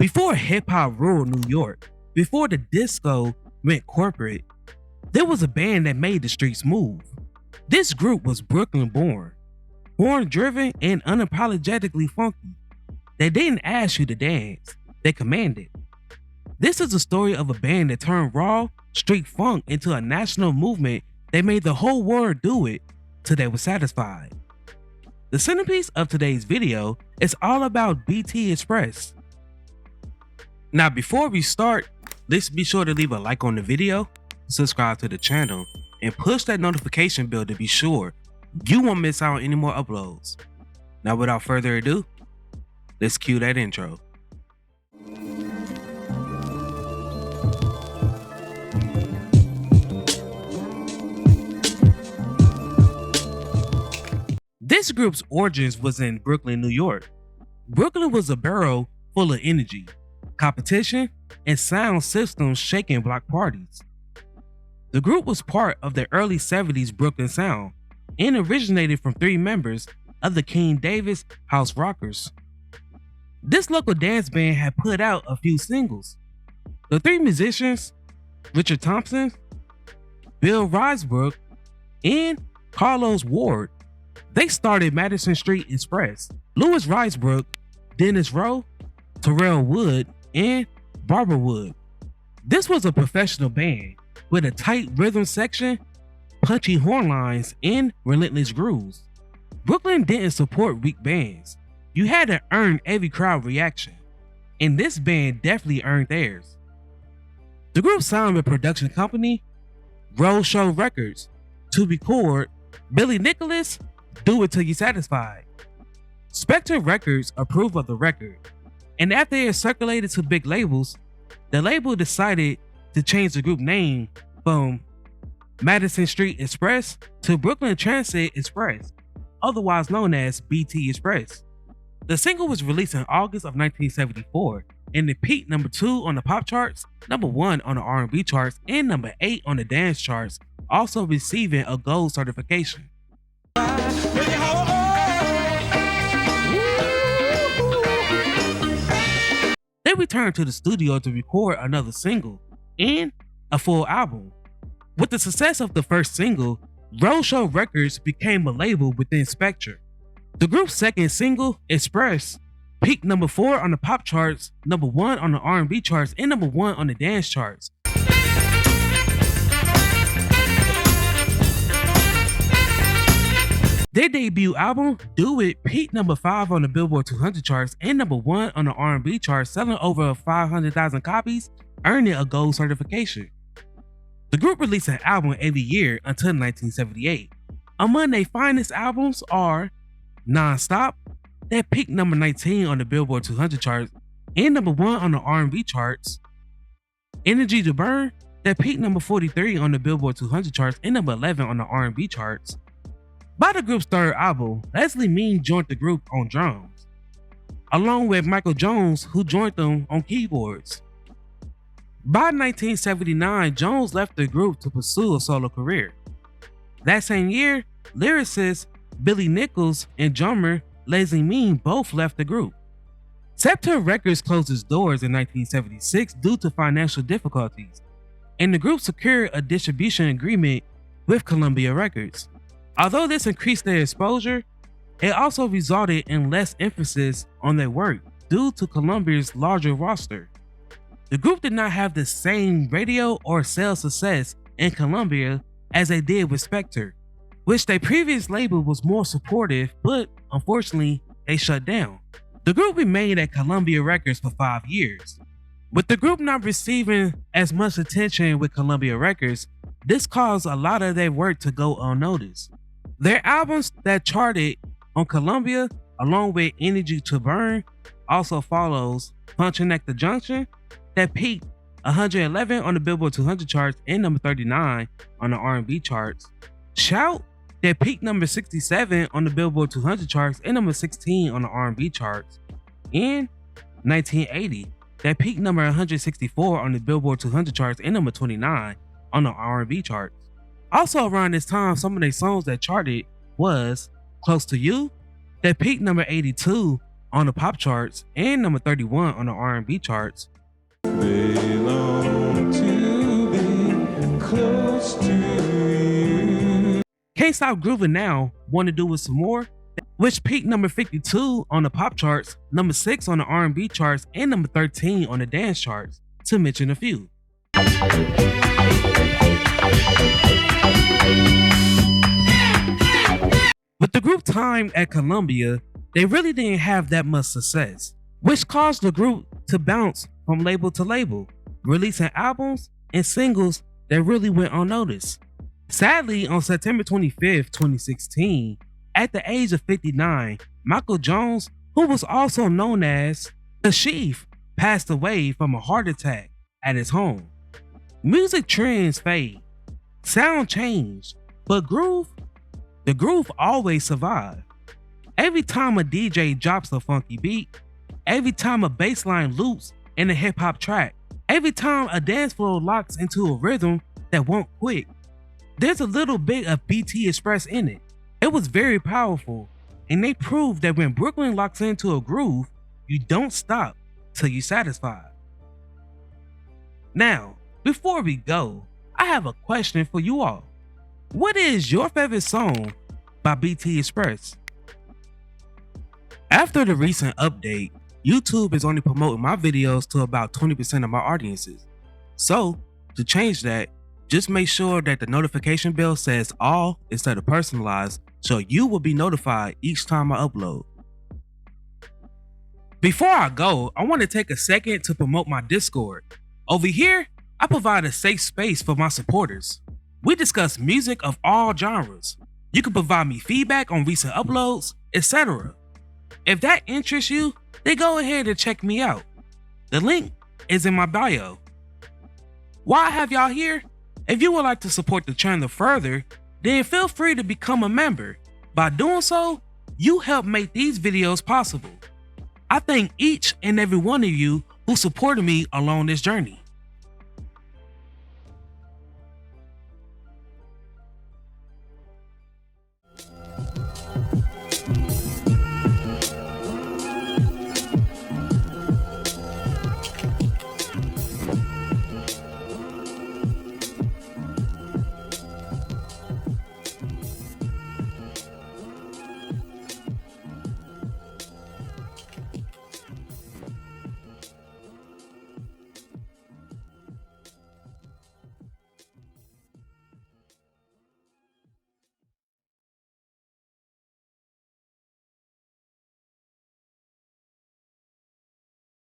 Before hip-hop ruled New York, before the disco went corporate, there was a band that made the streets move. This group was Brooklyn born, horn-driven and unapologetically funky. They didn't ask you to dance, they commanded. This is a story of a band that turned raw, street funk into a national movement that made the whole world do it till they were satisfied. The centerpiece of today's video is all about BT Express. Now before we start, let's be sure to leave a like on the video, subscribe to the channel, and push that notification bell to be sure you won't miss out on any more uploads. Now without further ado, let's cue that intro. This group's origins was in Brooklyn, New York. Brooklyn was a borough full of energy, competition, and sound systems shaking block parties. The group was part of the early 70s Brooklyn sound and originated from 3 members of the King Davis House Rockers. This local dance band had put out a few singles. The 3 musicians, Richard Thompson, Bill Risebrook, and Carlos Ward, they started Madison Street Express. Louis Risebrook, Dennis Rowe, Terrell Wood, and Barbara Wood. This was a professional band with a tight rhythm section, punchy horn lines, and relentless grooves. Brooklyn didn't support weak bands. You had to earn every crowd reaction, and this band definitely earned theirs. The group signed with production company Roadshow Records to record Billy Nicholas' Do It Till You Satisfied. Spectre Records approved of the record, and after it circulated to big labels, the label decided to change the group name from Madison Street Express to Brooklyn Transit Express, otherwise known as BT Express. The single was released in August of 1974 and it peaked number 2 on the pop charts, number 1 on the R&B charts, and number 8 on the dance charts, also receiving a gold certification. They returned to the studio to record another single and a full album. With the success of the first single, Roadshow Records became a label within Spectre. The group's second single, Express, peaked number 4 on the pop charts, number 1 on the R&B charts, and number 1 on the dance charts. Their debut album, Do It, peaked number 5 on the Billboard 200 charts and number 1 on the R&B charts, selling over 500,000 copies, earning a gold certification. The group released an album every year until 1978. Among their finest albums are Non-Stop, that peaked number 19 on the Billboard 200 charts and number 1 on the R&B charts, Energy to Burn, that peaked number 43 on the Billboard 200 charts and number 11 on the R&B charts. By the group's third album, Leslie Mean joined the group on drums, along with Michael Jones, who joined them on keyboards. By 1979, Jones left the group to pursue a solo career. That same year, lyricist Billy Nichols and drummer Leslie Mean both left the group. Scepter Records closed its doors in 1976 due to financial difficulties, and the group secured a distribution agreement with Columbia Records. Although this increased their exposure, it also resulted in less emphasis on their work due to Columbia's larger roster. The group did not have the same radio or sales success in Columbia as they did with Spectre, which their previous label was more supportive, but unfortunately they shut down. The group remained at Columbia Records for 5 years. With the group not receiving as much attention with Columbia Records, this caused a lot of their work to go unnoticed. Their albums that charted on Columbia, along with Energy to Burn, also follows Punching at the Junction, that peaked 111 on the Billboard 200 charts and number 39 on the R&B charts. Shout, that peaked number 67 on the Billboard 200 charts and number 16 on the R&B charts. And 1980, that peaked number 164 on the Billboard 200 charts and number 29 on the R&B charts. Also around this time, some of their songs that charted was Close to You, that peaked number 82 on the pop charts and number 31 on the R&B charts. They long to be close to you. Can't Stop Grooving Now, Want to Do It Some More, which peaked number 52 on the pop charts, number 6 on the R&B charts, and number 13 on the dance charts, to mention a few. With the group time at Columbia, they really didn't have that much success, which caused the group to bounce from label to label, releasing albums and singles that really went unnoticed. Sadly, on September 25th, 2016, at the age of 59, Michael Jones, who was also known as The Chief, passed away from a heart attack at his home. Music trends fade, sound changed, but the groove always survived. Every time a DJ drops a funky beat, every time a bass line loops in a hip hop track, every time a dance floor locks into a rhythm that won't quit, there's a little bit of BT Express in it. It was very powerful, and they proved that when Brooklyn locks into a groove, you don't stop till you're satisfied. Now, before we go, I have a question for you all. What is your favorite song by BT Express? After the recent update, YouTube is only promoting my videos to about 20% of my audiences. So, to change that, just make sure that the notification bell says all instead of personalized, so you will be notified each time I upload. Before I go, I want to take a second to promote my Discord. Over here, I provide a safe space for my supporters. We discuss music of all genres. You can provide me feedback on recent uploads, etc. If that interests you, then go ahead and check me out. The link is in my bio. While I have y'all here, if you would like to support the channel further, then feel free to become a member. By doing so, you help make these videos possible. I thank each and every one of you who supported me along this journey.